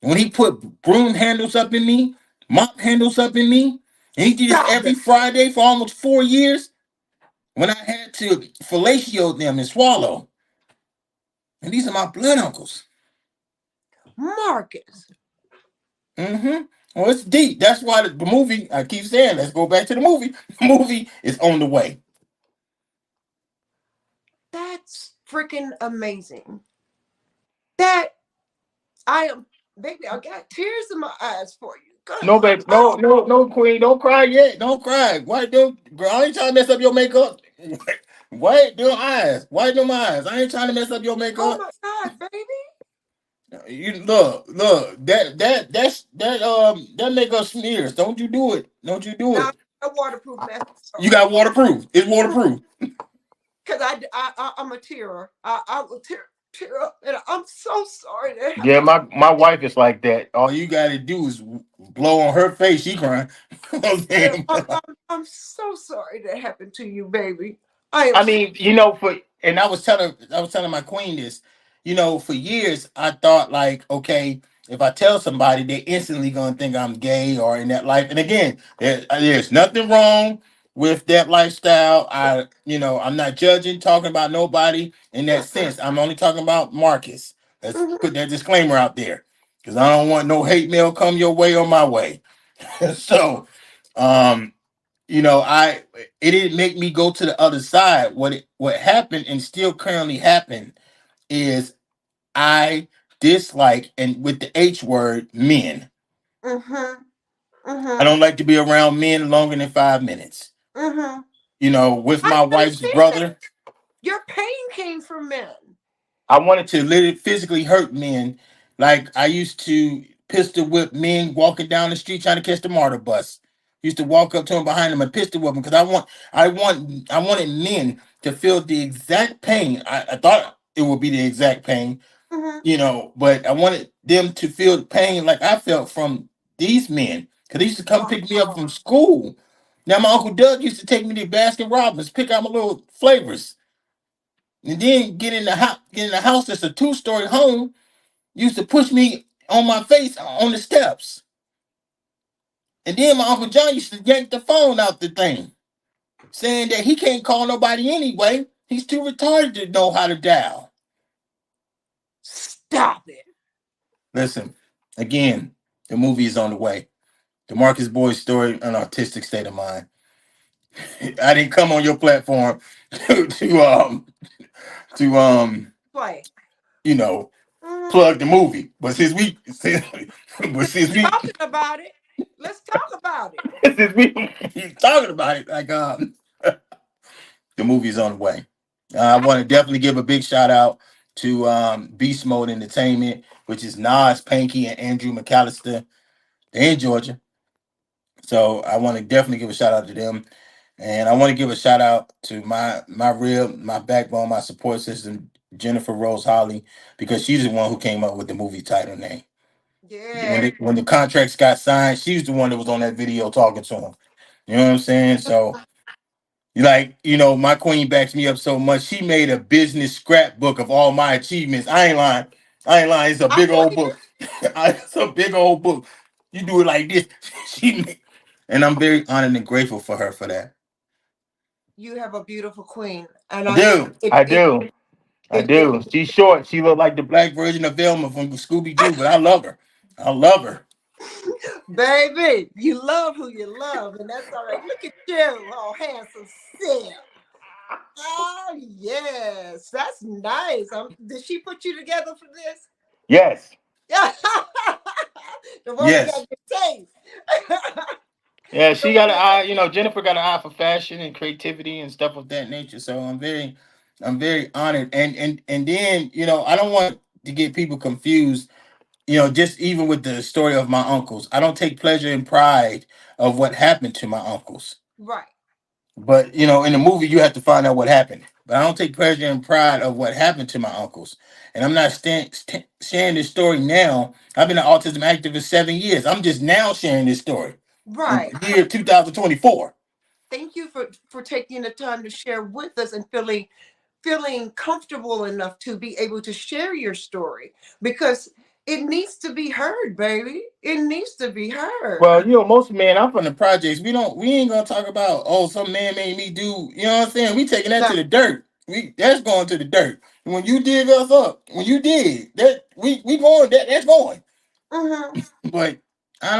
when he put broom handles up in me, mop handles up in me, and he did this Stop every it. Friday for almost 4 years, when I had to fellatio them and swallow. And these are my blood uncles. Marcus, Mm-hmm. Well, it's deep. That's why the movie, I keep saying, let's go back to the movie. The movie is on the way. that's freaking amazing. That I am, baby, I got tears in my eyes for you. Good. No, baby. No, Oh, no, no, Queen. Don't cry yet. Don't cry. Why don't, girl, I ain't trying to mess up your makeup. White them eyes. White them eyes. I ain't trying to mess up your oh makeup. my God, baby. You look, that makeup smears. Don't you do it. Don't you do Now, it. a waterproof You mascara. got waterproof. It's waterproof. Because I'm a tearer. I will tear up. And I'm so sorry that Yeah, happened. my wife is like that. All you gotta do is blow on her face. She crying. Yeah, Damn. I'm so sorry that happened to you, baby. I am I so mean, and I was telling my queen this. For years I thought like, okay, if I tell somebody, they're instantly gonna think I'm gay or in that life. And again, there's nothing wrong with that lifestyle. I'm not judging, talking about nobody in that sense. I'm only talking about Marcus. Let's mhm. put that disclaimer out there because I don't want no hate mail come your way or my way. So, um, I it didn't make me go to the other side. What happened and still currently happen is I dislike, and with the H word, men. Mhm. I Mhm. don't like to be around men longer than 5 minutes. Mhm. With I my wife's understand that. brother, Your pain came from men. I wanted to literally physically hurt men. Like I used to pistol whip men walking down the street trying to catch the MARTA bus. Used to walk up to him behind him and pistol whip him because I wanted men to feel the exact pain. I thought it would be the exact pain, Hmm. but I wanted them to feel the pain like I felt from these men. Because they used to come pick me up Wow. from school. Now my Uncle Doug used to take me to Baskin Robbins, pick out my little flavors, and then get in the house that's a 2-story home. Used to push me on my face on the steps. And then my Uncle John used to yank the phone out the thing, saying that he can't call nobody anyway. He's too retarded to know how to dial. Stop it. Listen, again, the movie is on the way. The Marcus Boyd story, an autistic state of mind. I didn't come on your platform to Play. you know Hmm. plug the movie, but since we Talking about it. Let's talk about it. since we keep talking about it, like the movie's on the way. I want to definitely give a big shout out to Beast Mode Entertainment, which is Nas, Panky, and Andrew McAllister. They're in Georgia. So I want to definitely give a shout out to them. And I want to give a shout out to my backbone, my support system, Jennifer Rose Holly, because she's the one who came up with the movie title name. Yeah. When the contracts got signed, she's the one that was on that video talking to him. You know what I'm saying? So my queen backs me up so much. She made a business scrapbook of all my achievements. I ain't lying. I ain't lying. It's a I big old believe book. It's a big old book. You do it like this. And I'm very honored and grateful for her for that. you have a beautiful queen. And I I do. it I it do. I it, it do. She's short. She looked like the black version of Velma from Scooby Doo, but I love her. I love her. baby, you love who you love, and that's all right. Look at you, all handsome self. Oh yes, that's nice. Did she put you together for this? Yes. Yeah, the woman got Yes. good taste. Yeah, The she got an woman got eye, Jennifer got an eye for fashion and creativity and stuff of that nature. So I'm very honored. And then, I don't want to get people confused, just even with the story of my uncles. I don't take pleasure and pride of what happened to my uncles. right, But in the movie, you have to find out what happened. But I don't take pleasure and pride of what happened to my uncles, and I'm not sharing this story now. I've been an autism activist 7 years. I'm just now sharing this story in right. the year 2024. Thank you for taking the time to share with us and feeling comfortable enough to be able to share your story because it needs to be heard, baby. It needs to be heard. Well, most men, I'm from the projects. We ain't gonna talk about some man made me do. You know what I'm saying? We taking that Now, to the dirt. That's going to the dirt. When you dig us up, when you dig that, we going that's going. mhm. But I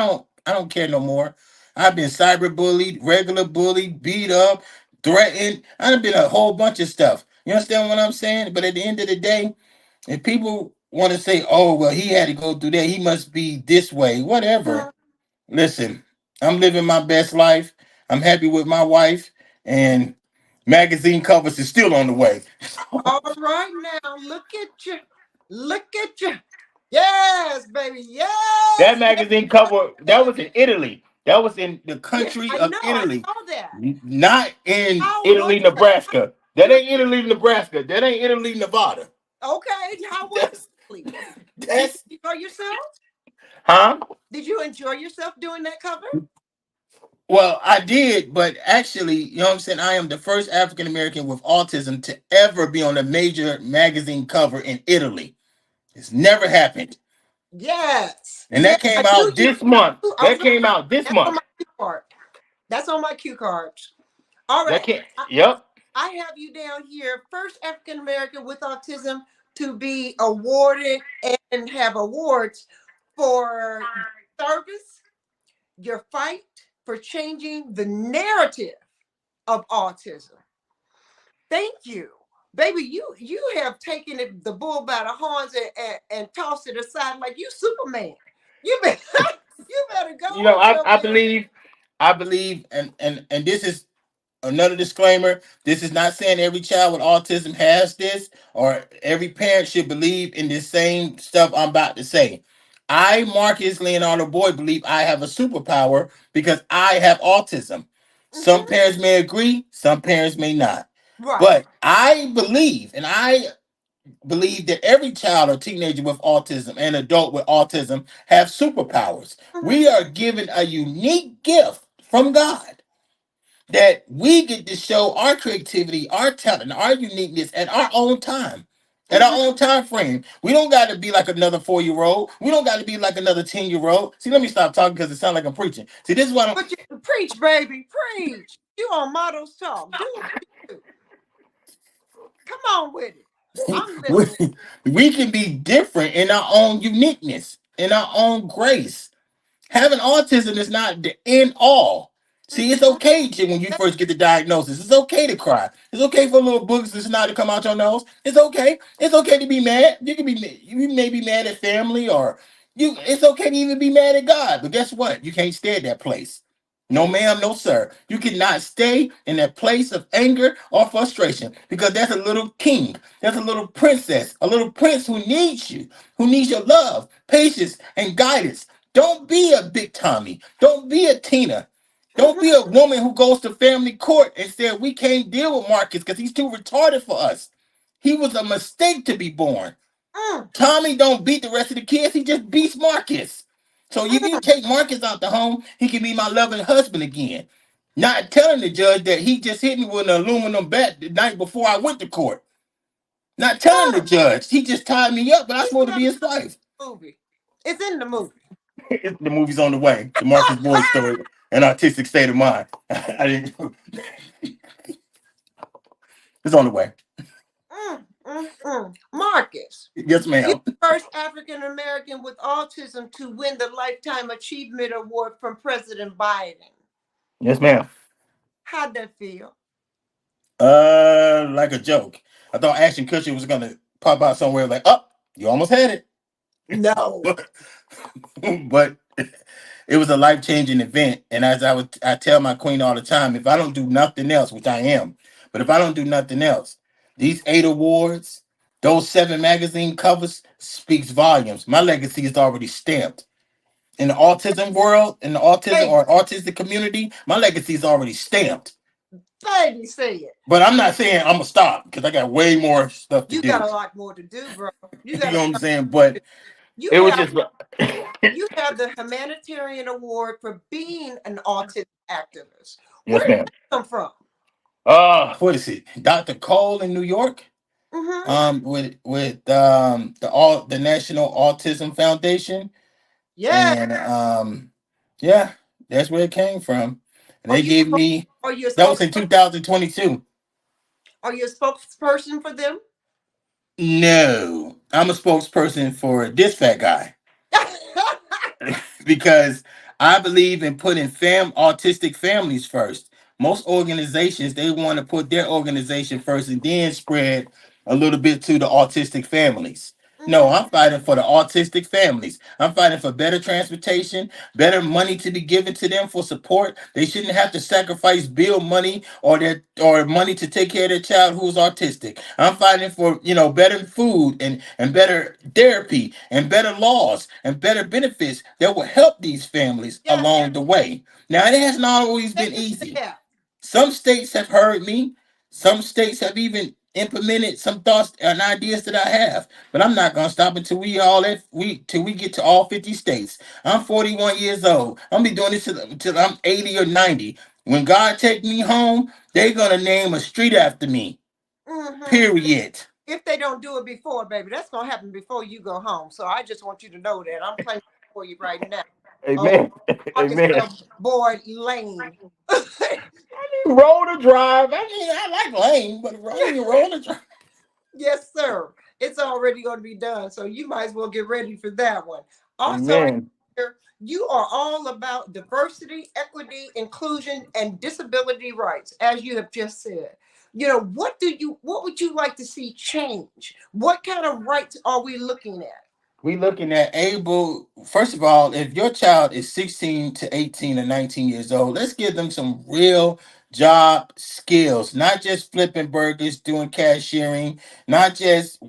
don't care no more. I've been cyber bullied, regular bullied, beat up, threatened. I've been a whole bunch of stuff. You understand what I'm saying? But at the end of the day, if people want to say, "Oh, well, he had to go through that. He must be this way," whatever. Mhm. Listen, I'm living my best life. I'm happy with my wife, and magazine covers is still on the way. All right now, look at you. Look at you. Yes, baby. That Yes. Yes. magazine cover that Yes. was in Italy. That was in the Yeah, country I of know. I Italy, saw that. not in How was Italy, that? Nebraska. That ain't Italy, Nebraska. That ain't Italy, Nevada. Okay. How was That's it? Did that's you enjoy yourself? huh? Did you enjoy yourself doing that cover? Well, I did, but actually, you know what I'm saying? I am the first African American with autism to ever be on a major magazine cover in Italy. It's never happened. Yes. And Yeah, that came I knew out you. this month. I was That gonna came out this that's on month. my cue card. That's on my cue cards. All That right. can't I, yep. I have you down here, first African American with autism to be awarded and have awards for service, your fight for changing the narrative of autism. Thank you. Baby, you have taken the bull by the horns and tossed it aside like you Superman. You better you better go on I somewhere. believe and this is another disclaimer. This is not saying every child with autism has this or every parent should believe in this same stuff I'm about to say. I, Marcus Leonardo Boyd, believe I have a superpower because I have autism. Some Hmm. parents may agree, some parents may not. Right. But I believe that every child or teenager with autism and adult with autism have superpowers. Hmm. We are given a unique gift from God that we get to show our creativity, our talent, our uniqueness at our own time. At our Hmm. own time frame. We don't got to be like another 4 year old. We don't got to be like another 10 year old. See, let me stop talking because it sounds like I'm preaching. See, this is what I'm. But you preach, baby, preach. You on models talk. Do what you do. Come on with it. I'm we, listening. we can be different in our own uniqueness, in our own grace. Having autism is not the end all. See, it's Hmm. okay when you first get the diagnosis. It's okay to cry. It's okay for little books to snot to come out your nose. It's okay. It's okay to be mad. You may be mad at family or you. It's okay to even be mad at God. But guess what? You can't stay at that place. No, Mm. ma'am, no, sir. You cannot stay in that place of anger or frustration because that's a little king. That's a little princess, a little prince who needs you, who needs your love, patience, and guidance. Don't be a big Tommy. Don't be a Tina. Don't be Hmm. a woman who goes to family court and said we can't deal with Marcus because he's too retarded for us. He was a mistake to be born. Mm. Tommy don't beat the rest of the kids. He just beats Marcus. So if you Mm. take Marcus out the home, he can be my loving husband again. Not telling the judge that he just hit me with an aluminum bat the night before I went to court. Not telling the Mm. judge. He just tied me up, but I'm You supposed to be better his wife. movie. It's in the movie. The movie's on the way. The Marcus Boyd story, an artistic state of mind. I didn't. It's on the way. Marcus, Yes, you ma'am. the first African American with autism to win the Lifetime Achievement Award from President Biden. Yes, ma'am. How'd that feel? Like a joke. I thought Ashton Kutcher was gonna pop out somewhere like, "Oh, you almost had No. it," but it was a life changing event. And as I tell my queen all the time, if I don't do nothing else, which I am, but if I don't do nothing else, these 8 awards, those 7 magazine covers speaks volumes. My legacy is already stamped. In the autism world, in the autism Baby, or autistic community, my legacy is already stamped. baby, say it. But I'm not saying I'm gonna stop because I got way more stuff to You got do. a lot more to do, bro. You You got know what I'm a saying? But you it was have just you have the humanitarian award for being an autism activist. Where yes, did ma'am. that come from? What is it? Dr. Cole in New York. Mm-hmm. With the National Autism Foundation. Yeah. And yeah, that's where it came from. And Are they you gave me are you a that was in spokesperson? 2022. Are you a spokesperson for them? No, I'm a spokesperson for this fat guy. Because I believe in putting autistic families first. Most organizations they want to put their organization first and then spread a little bit to the autistic families. No, Hmm. I'm fighting for the autistic families. I'm fighting for better transportation, better money to be given to them for support. They shouldn't have to sacrifice bill money or money to take care of their child who's autistic. I'm fighting for better food and better therapy and better laws and better benefits that will help these families Yeah. along the way. Now it has not always been Take a easy. step. Some states have heard me. Some states have even implemented some thoughts and ideas that I have. But I'm not gonna stop until we get to all 50 states. I'm 41 years old. I'm gonna be doing this till I'm 80 or 90. When God take me home, they're gonna name a street after me. Hmm. Period. If they don't do it before, baby, that's gonna happen before you go home. So I just want you to know that I'm claiming for you right now. Oh, Amen. Marcus Amen. Boyd Lane. Roll to drive. I mean, I like lane, but running and roll to drive. Yes, sir. It's already going to be done. So you might as well get ready for that one. Also, Amen. here, you are all about diversity, equity, inclusion, and disability rights, as you have just said. What would you like to see change? What kind of rights are we looking at? We looking at able, first of all, if your child is 16 to 18 or 19 years old, let's give them some real job skills, not just flipping burgers, doing cashiering, not just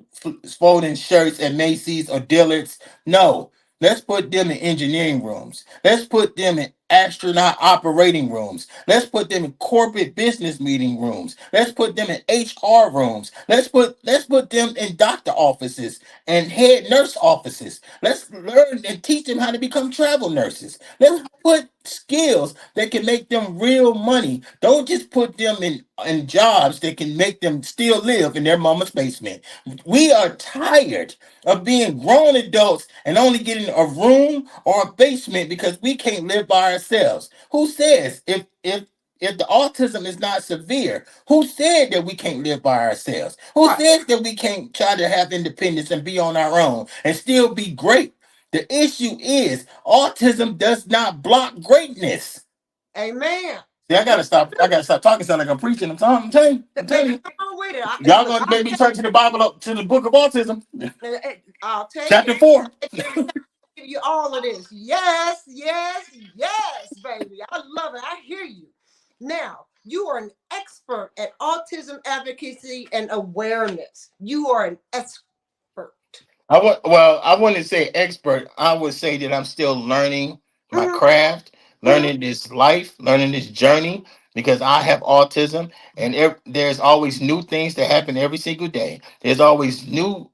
folding shirts at Macy's or Dillard's. No, Let's put them in engineering rooms. Let's put them in astronaut operating rooms. Let's put them in corporate business meeting rooms. Let's put them in HR rooms. Let's put them in doctor offices and head nurse offices. Let's learn and teach them how to become travel nurses. Let's put skills that can make them real money. Don't just put them in jobs that can make them still live in their mama's basement. We are tired of being grown adults and only getting a room or a basement because we can't live by ourselves. Who says if the autism is not severe, who said that we can't live by ourselves? Who Right. says that we can't try to have independence and be on our own and still be great? The issue is autism does not block greatness. Amen. See, I gotta stop. I gotta stop talking. Sound like I'm preaching. I'm telling you. I'm telling Baby, you. come on with it. Y'all Look, gonna make me turn to the Bible up to the book of autism, I'll take chapter it. 4. Give you all of this. Yes, yes, yes, baby. I love it. I hear you. Now, you are an expert at autism advocacy and awareness. You are an expert. I wouldn't say expert. I would say that I'm still learning my Mhm, craft, mhm. learning this life, learning this journey because I have autism, and there's always new things that happen every single day. There's always new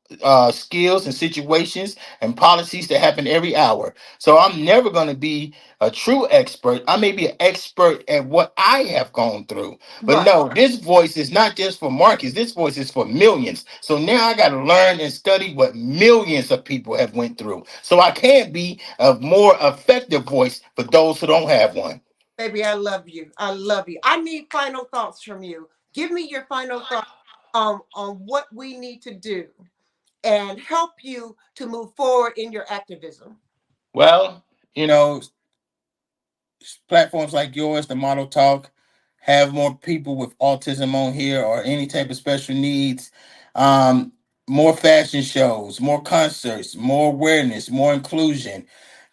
skills and situations and policies that happen every hour. So I'm never going to be a true expert. I may be an expert at what I have gone through. But Right. no, this voice is not just for Marcus. This voice is for millions. So now I got to learn and study what millions of people have went through. So I can be a more effective voice for those who don't have one. Baby, I love you. I love you. I need final thoughts from you. Give me your final thoughts on what we need to do and help you to move forward in your activism. Well, you know, platforms like yours, the Model Talk, have more people with autism on here or any type of special needs. Um, More fashion shows, more concerts, more awareness, more inclusion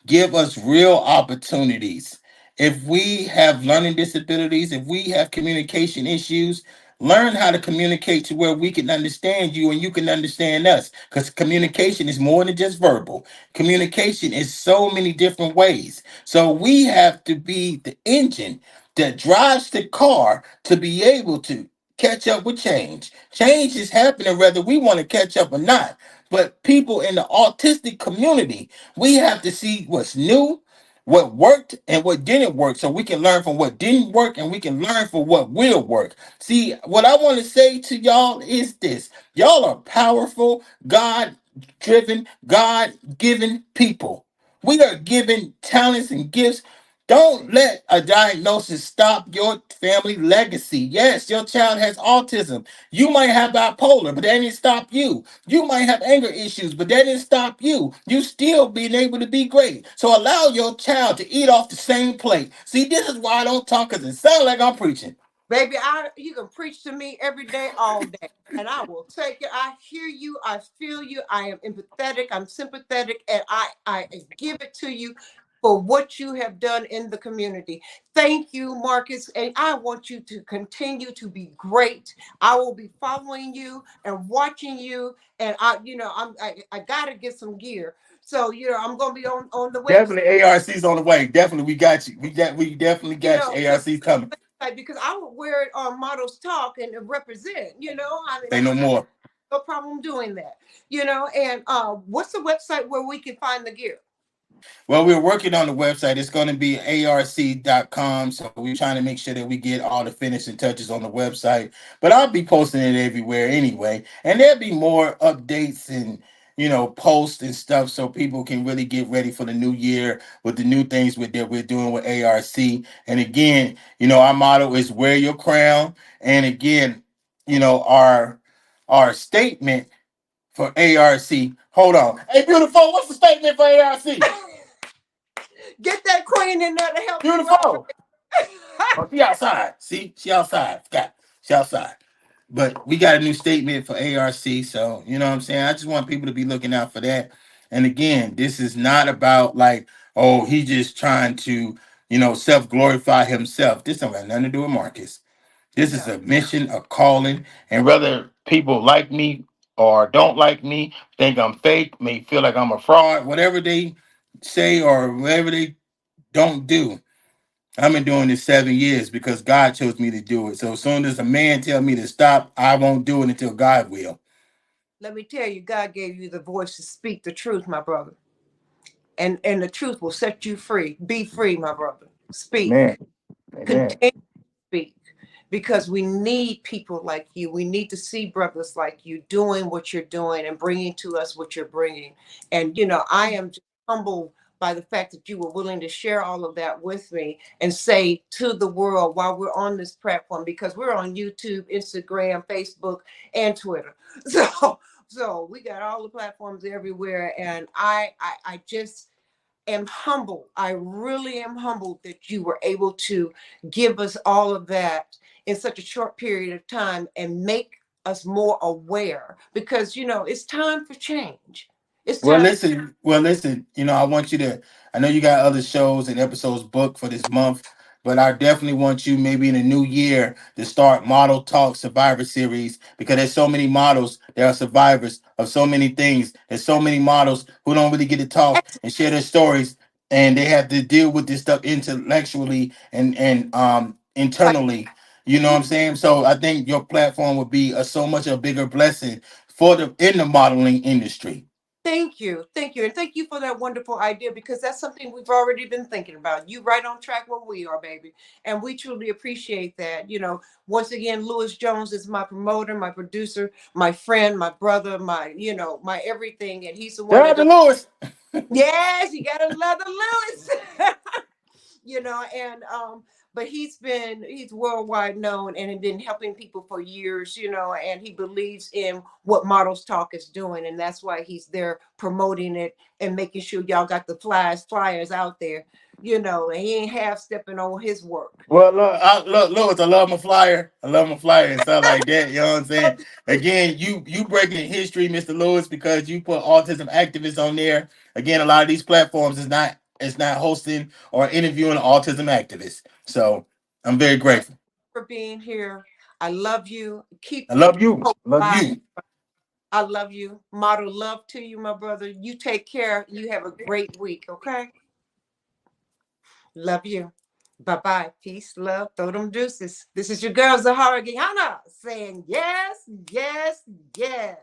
give us real opportunities. If we have learning disabilities, if we have communication issues, learn how to communicate to where we can understand you and you can understand us. Because communication is more than just verbal. Communication is so many different ways. So we have to be the engine that drives the car to be able to catch up with change. Change is happening whether we want to catch up or not. But people in the autistic community, we have to see what's new, what worked, and what didn't work, so we can learn from what didn't work and we can learn from what will work. See, what I want to say to y'all is this: y'all are powerful, God driven, God given people. We are given talents and gifts. Don't let a diagnosis stop your family legacy. Yes, your child has autism. You might have bipolar, but that didn't stop you. You might have anger issues, but that didn't stop you. You still being able to be great. So allow your child to eat off the same plate. See, this is why I don't talk because it sounds like I'm preaching. Baby, you can preach to me every day, all day, and I will take it. I hear you, I feel you, I am empathetic, I'm sympathetic, and I give it to you for what you have done in the community. Thank you, Marcus, and I want you to continue to be great. I will be following you and watching you, and I gotta get some gear. So I'm gonna be on the website. Definitely ARC's on the way. Definitely, we got you. We definitely got you. Put ARC's coming. like because I would wear it on Models Talk and represent. I mean, Say no more. no problem doing that. And what's the website where we can find the gear? Well, we're working on the website. It's going to be arc.com. So we're trying to make sure that we get all the finishing touches on the website. But I'll be posting it everywhere anyway. And there'll be more updates and, posts and stuff so people can really get ready for the new year with the new things that we're doing with ARC. And again, our motto is wear your crown. And again, our statement for ARC. Hold on. Hey, beautiful. What's the statement for ARC? Get that queen in there to help you out. Beautiful. Oh, she outside. See, she outside. Got she outside. But we got a new statement for ARC. So, you know what I'm saying? I just want people to be looking out for that. And again, this is not about like, oh, he just trying to, self glorify himself. This don't got nothing to do with Marcus. This is No. a mission, a calling. And whether people like me or don't like me, think I'm fake, may feel like I'm a fraud, whatever they say or whatever they don't do. I've been doing this 7 years because God chose me to do it. So as soon as a man tell me to stop, I won't do it until God will. Let me tell you, God gave you the voice to speak the truth, my brother. And the truth will set you free. Be free, my brother. Speak. Amen. Amen. Continue speak, because we need people like you. We need to see brothers like you doing what you're doing and bringing to us what you're bringing. And, I am just humbled by the fact that you were willing to share all of that with me and say to the world while we're on this platform, because we're on YouTube, Instagram, Facebook, and Twitter. So we got all the platforms everywhere. And I just am humbled. I really am humbled that you were able to give us all of that in such a short period of time and make us more aware, because it's time for change. It's Well, time. listen. Well, listen. I want you to. I know you got other shows and episodes booked for this month, but I definitely want you maybe in the new year to start Model Talk Survivor Series because there's so many models. There are survivors of so many things. There's so many models who don't really get to talk and share their stories, and they have to deal with this stuff intellectually and internally. You know what I'm saying? So I think your platform would be so much a bigger blessing for the in the modeling industry. Thank you, and thank you for that wonderful idea, because that's something we've already been thinking about. You right on track where we are, baby, and we truly appreciate that. Once again, Lewis Jones is my promoter, my producer, my friend, my brother, my everything, and he's the one Shout that out to does. Lewis. Yes, you gotta love the Lewis. And but he's worldwide known and had been helping people for years, and he believes in what Models Talk is doing, and that's why he's there promoting it and making sure y'all got the flyers out there, and he ain't half stepping on his work. Well, look, Lewis, I love my flyer. I love my flyer and stuff like that. You know what I'm saying? Again, you breaking history, Mr. Lewis, because you put autism activists on there. Again, a lot of these platforms is not hosting or interviewing autism activists. So I'm very Thank grateful. you for being here. I love you. I Keep love you. hope Love alive. you. I love you. Model love to you, my brother. You take care. You have a great week, okay? Love you. Bye bye. Peace, love. Throw them deuces. This is your girl, Zahara Gihana, saying yes, yes, yes.